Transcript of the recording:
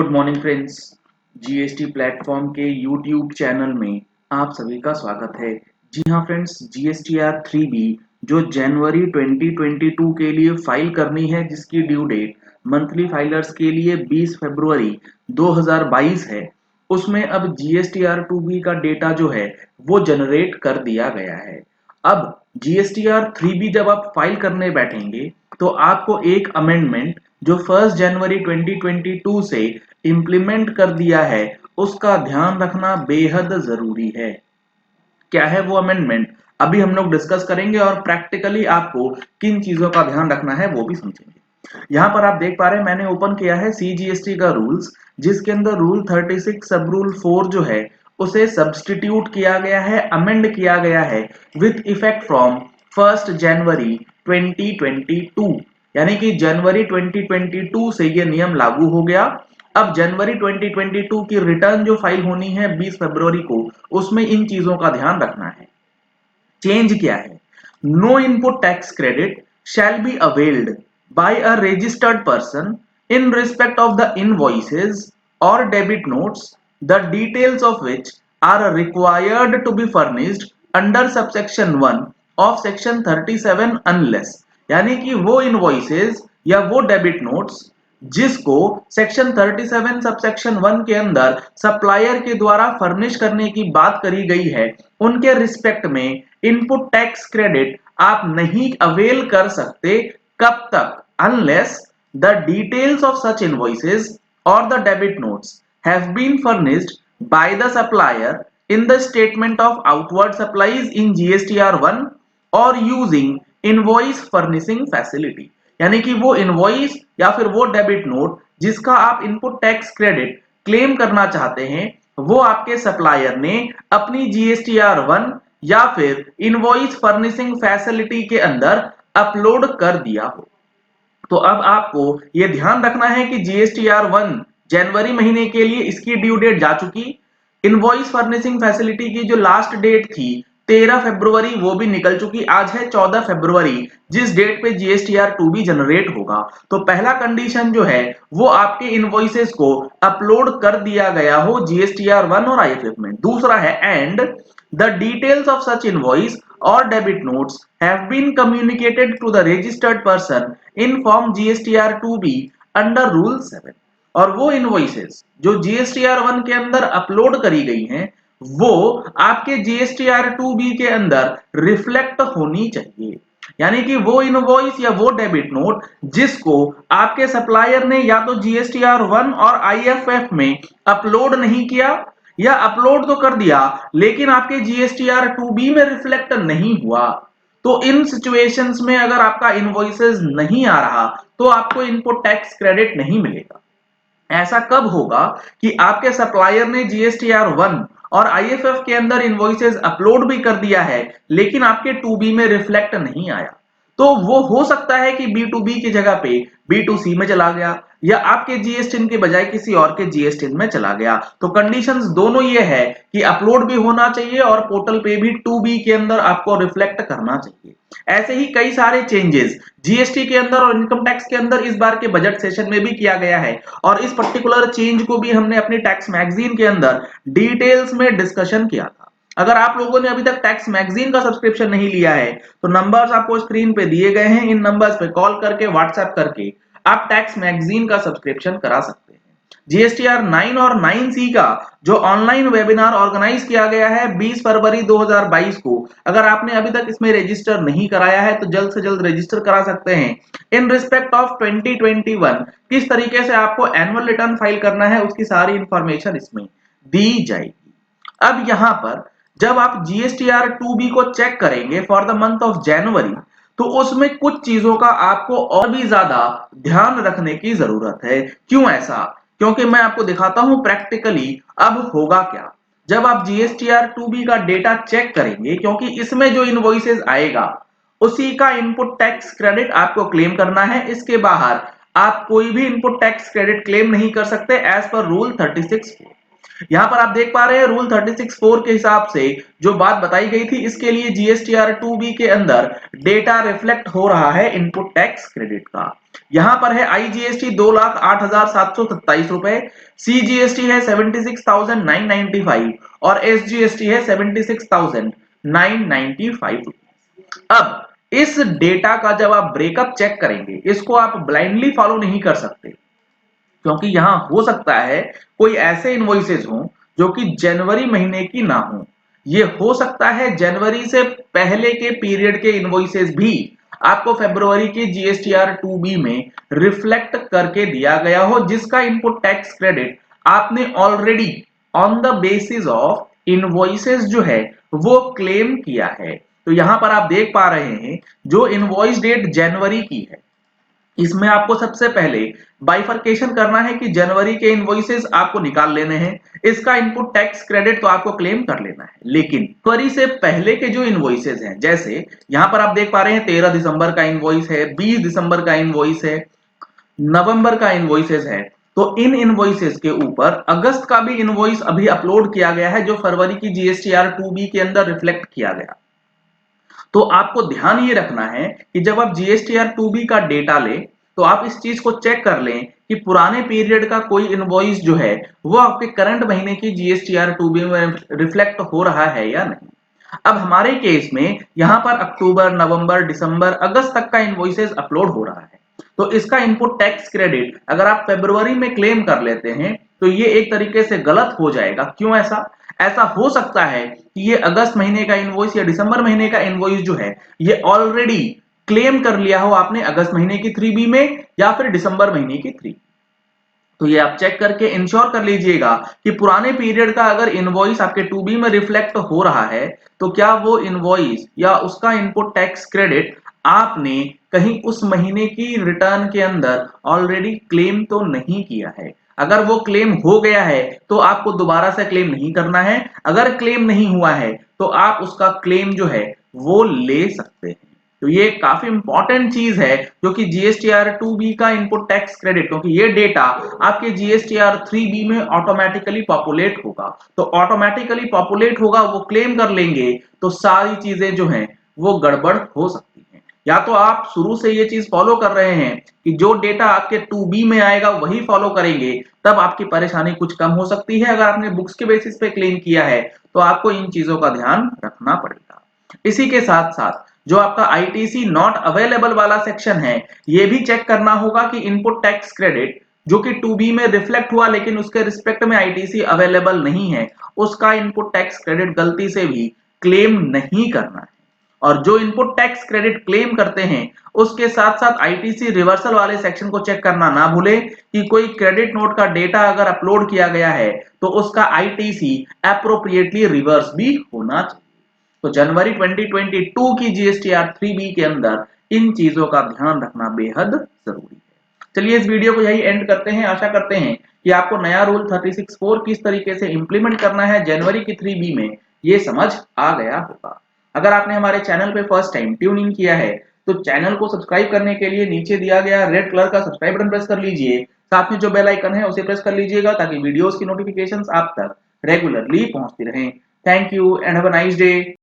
Good morning friends. GST platform के YouTube channel में आप सभी का स्वागत है। जी हाँ फ्रेंड्स, जीएसटीआर 3B जो जनवरी 2022 के लिए फाइल करनी है, जिसकी ड्यू डेट मंथली फाइलर्स के लिए 20 फरवरी 2022 है, उसमें अब जीएसटीआर 2B का डेटा जो है वो जनरेट कर दिया गया है। अब जीएसटीआर 3B जब आप फाइल करने बैठेंगे तो आपको एक अमेंडमेंट जो 1 जनवरी 2022 से इंप्लीमेंट कर दिया है उसका ध्यान रखना बेहद जरूरी है। क्या है वो अमेंडमेंट, अभी हम लोग डिस्कस करेंगे और प्रैक्टिकली आपको किन चीजों का ध्यान रखना है वो भी समझेंगे। यहाँ पर आप देख पा रहे हैं, मैंने ओपन किया है सीजीएसटी का रूल्स, जिसके अंदर रूल 36 सब रूल 4 जो है उसे सब्सटीट्यूट किया गया है, अमेंड किया गया है विथ इफेक्ट फ्रॉम 1 जनवरी 2022। यानी कि जनवरी 2022 से ये नियम लागू हो गया। अब जनवरी 2022 की रिटर्न जो फाइल होनी है 20 फरवरी को, उसमें इन चीजों का ध्यान रखना है। चेंज क्या है? No input tax credit shall be availed by a registered person in respect of the invoices और debit notes the details of which are required to be furnished under subsection 1 of section 37 unless. यानी कि वो invoices या वो debit notes जिसको section 37 subsection 1 के अंदर supplier के द्वारा फर्निश करने की बात करी गई है, उनके रिस्पेक्ट में इनपुट टैक्स क्रेडिट आप नहीं अवेल कर सकते। कब तक? Unless the details of such invoices और the debit notes have been furnished by the supplier in the statement of outward supplies in GSTR 1 और यूजिंग इनवॉइस फर्निशिंग फैसिलिटी। यानी कि वो इनवॉइस या फिर वो डेबिट नोट जिसका आप इनपुट टैक्स क्रेडिट क्लेम करना चाहते हैं, वो आपके सप्लायर ने अपनी जीएसटीआर 1 या फिर इनवॉइस फर्निशिंग फैसिलिटी के अंदर अपलोड कर दिया हो। तो अब आपको यह ध्यान रखना है कि जीएसटीआर 1 जनवरी महीने के लिए इसकी ड्यू डेट जा चुकी। इनवॉइस फर्निशिंग फैसिलिटी की जो लास्ट डेट थी 13 फरवरी, वो भी निकल चुकी। आज है 14 फरवरी, जिस डेट पे जीएसटीआर 2B जनरेट होगा। तो पहला कंडीशन जो है वो आपके इनवॉइसेस को अपलोड कर दिया गया हो जीएसटीआर 1 और आईएफएफ में। दूसरा है and the details of such invoice और debit notes have been communicated to the registered person in form GSTR 2B under Rule 7। और वो इनवॉइसेस जो GSTR 1 के अंदर अपलोड करी गई हैं वो आपके GSTR 2B के अंदर रिफ्लेक्ट होनी चाहिए। यानी कि वो इनवॉइस या वो डेबिट नोट जिसको आपके सप्लायर ने या तो GSTR 1 और IFF में अपलोड नहीं किया या अपलोड तो कर दिया लेकिन आपके GSTR 2B में रिफ्लेक्ट नहीं हुआ, तो इन सिचुएशंस में अगर आपका इनवॉइसेस नहीं आ रहा तो आपको इनपुट टैक्स क्रेडिट नहीं मिलेगा। ऐसा कब होगा कि आपके सप्लायर ने जीएसटीआर 1 और आईएफएफ के अंदर इनवॉइसेस अपलोड भी कर दिया है लेकिन आपके 2B में रिफ्लेक्ट नहीं आया। तो वो हो सकता है कि B2B की जगह पे B2C में चला गया या आपके जीएसटीन के बजाय किसी और के जीएसटीन में चला गया। तो कंडीशंस दोनों ये है कि अपलोड भी होना चाहिए और पोर्टल पे भी 2B के अंदर आपको रिफ्लेक्ट करना चाहिए। ऐसे ही कई सारे चेंजेस जीएसटी के अंदर और इनकम टैक्स के अंदर इस बार के बजट सेशन में भी किया गया है और इस पर्टिकुलर चेंज को भी हमने अपनी टैक्स मैगजीन के अंदर डिटेल्स में डिस्कशन किया था। अगर आप लोगों ने अभी तक टैक्स मैगजीन का सब्सक्रिप्शन नहीं लिया है तो नंबर्स आपको स्क्रीन पे दिए गए हैं, इन नंबर्स पे कॉल करके व्हाट्सएप करके आप टैक्स मैगजीन का सब्सक्रिप्शन करा सकते हैं। जीएसटीआर 9 और 9C का जो ऑनलाइन वेबिनार ऑर्गेनाइज किया गया है 20 फरवरी 2022 को, अगर आपने अभी तक इसमें रजिस्टर नहीं कराया है तो जल्द से जल्द रजिस्टर करा सकते हैं। इन रिस्पेक्ट ऑफ 2021 किस तरीके से आपको एनुअल रिटर्न फाइल करना है उसकी सारी इंफॉर्मेशन इसमें दी जाएगी। अब यहां पर जब आप जीएसटीआर 2B को चेक करेंगे for the month of January, तो उसमें कुछ चीजों का आपको और भी ज्यादा ध्यान रखने की जरूरत है। क्यों ऐसा? क्योंकि मैं आपको दिखाता हूं प्रैक्टिकली अब होगा क्या जब आप जीएसटीआर 2B का डेटा चेक करेंगे, क्योंकि इसमें जो इनवॉइसेस आएगा उसी का इनपुट टैक्स क्रेडिट आपको क्लेम करना है। इसके बाहर आप कोई भी इनपुट टैक्स क्रेडिट क्लेम नहीं कर सकते एज पर रूल 36। यहां पर आप देख पा रहे हैं रूल 36(4) के हिसाब से जो बात बताई गई थी, इसके लिए जीएसटीआर 2B के अंदर डेटा रिफ्लेक्ट हो रहा है इनपुट टैक्स क्रेडिट का। यहां पर है आईजीएसटी 2,08,727 रुपए, सीजीएसटी है 76,995 और एसजीएसटी है 76,995 रुपए। अब इस डेटा का जब आप ब्रेकअप चेक करेंगे, इसको आप ब्लाइंडली फॉलो नहीं कर सकते, क्योंकि यहां हो सकता है कोई ऐसे इनवॉइसेज हो जो कि जनवरी महीने की ना हो। ये हो सकता है जनवरी से पहले के पीरियड के इनवॉइसेज भी आपको फरवरी के जीएसटीआर 2B में रिफ्लेक्ट करके दिया गया हो, जिसका इनपुट टैक्स क्रेडिट आपने already on the basis of invoices जो है वो क्लेम किया है। तो यहां पर आप देख पा रहे हैं जो इनवॉइस डेट जनवरी की है, इसमें आपको सबसे पहले बाइफरकेशन करना है कि जनवरी के इनवॉइसेस आपको निकाल लेने हैं, इसका इनपुट टैक्स क्रेडिट तो आपको क्लेम कर लेना है। लेकिन जनवरी से पहले के जो इनवॉइसेस हैं, जैसे यहां पर आप देख पा रहे हैं 13 दिसंबर का इनवॉइस है, 20 दिसंबर का इनवॉइस है, नवंबर का इनवॉइसेस है, तो इन इनवॉइसेस के ऊपर अगस्त का भी इनवॉइस अभी अपलोड किया गया है, जो फरवरी की जीएसटीआर 2B के अंदर रिफ्लेक्ट किया गया। तो आपको ध्यान ये रखना है कि जब आप जीएसटीआर 2B का डेटा लें, तो आप इस चीज को चेक कर लें कि पुराने पीरियड का कोई इनवॉइस जो है वो आपके करंट महीने की जीएसटीआर 2B में रिफ्लेक्ट हो रहा है या नहीं। अब हमारे केस में यहां पर अक्टूबर, नवंबर, दिसंबर, अगस्त तक का इनवॉइसेस अपलोड हो रहा है, तो इसका इनपुट टैक्स क्रेडिट अगर आप फरवरी में क्लेम कर लेते हैं तो ये एक तरीके से गलत हो जाएगा। क्यों ऐसा? ऐसा हो सकता है कि ये अगस्त महीने का इनवॉइस या दिसंबर महीने का इनवॉइस जो है ये ऑलरेडी क्लेम कर लिया हो आपने अगस्त महीने की 3B में या फिर दिसंबर महीने की 3। तो ये आप चेक करके इंश्योर कर लीजिएगा कि पुराने पीरियड का अगर इनवॉइस आपके 2B में रिफ्लेक्ट हो रहा है तो क्या वो इनवॉइस या उसका इनपुट टैक्स क्रेडिट आपने कहीं उस महीने की रिटर्न के अंदर ऑलरेडी क्लेम तो नहीं किया है। अगर वो क्लेम हो गया है तो आपको दोबारा से क्लेम नहीं करना है, अगर क्लेम नहीं हुआ है तो आप उसका क्लेम जो है वो ले सकते हैं। तो ये काफी इंपॉर्टेंट चीज है जो कि जीएसटीआर 2B का इनपुट टैक्स क्रेडिट, क्योंकि ये डेटा आपके जीएसटीआर 3B में ऑटोमेटिकली पॉपुलेट होगा, तो ऑटोमेटिकली पॉपुलेट होगा, वो क्लेम कर लेंगे तो सारी चीजें जो हैं वो गड़बड़ हो सकती हैं। या तो आप शुरू से ये चीज फॉलो कर रहे हैं कि जो डेटा आपके 2B में आएगा वही फॉलो करेंगे, तब आपकी परेशानी कुछ कम हो सकती है। अगर आपने बुक्स के बेसिस पे क्लेम किया है तो आपको इन चीजों का ध्यान रखना पड़ेगा। इसी के साथ साथ जो आपका आईटीसी नॉट अवेलेबल वाला सेक्शन है, ये भी चेक करना होगा कि इनपुट टैक्स क्रेडिट जो कि 2B में रिफ्लेक्ट हुआ लेकिन उसके रिस्पेक्ट में आईटीसी अवेलेबल नहीं है, उसका इनपुट टैक्स क्रेडिट गलती से भी क्लेम नहीं करना है। और जो इनपुट टैक्स क्रेडिट क्लेम करते हैं उसके साथ साथ आईटीसी रिवर्सल वाले सेक्शन को चेक करना ना भूले कि कोई क्रेडिट नोट का डेटा अगर अपलोड किया गया है तो उसका आईटीसी एप्रोप्रिएटली रिवर्स भी होना चाहिए। तो जनवरी 2022 की जीएसटीआर 3B के अंदर इन चीजों का ध्यान रखना बेहद जरूरी है। चलिए इस वीडियो को यही एंड करते हैं। आशा करते हैं कि आपको नया रूल 36(4) किस तरीके से इंप्लीमेंट करना है जनवरी की 3B में ये समझ आ गया होगा। अगर आपने हमारे चैनल पे फर्स्ट टाइम ट्यून इन किया है तो चैनल को सब्सक्राइब करने के लिए नीचे दिया गया रेड कलर का सब्सक्राइब बटन प्रेस कर लीजिए, साथ में जो बेल आइकन है उसे प्रेस कर लीजिएगा ताकि वीडियोस की नोटिफिकेशंस आप तक रेगुलरली पहुंचती रहें। Thank you and have a nice day.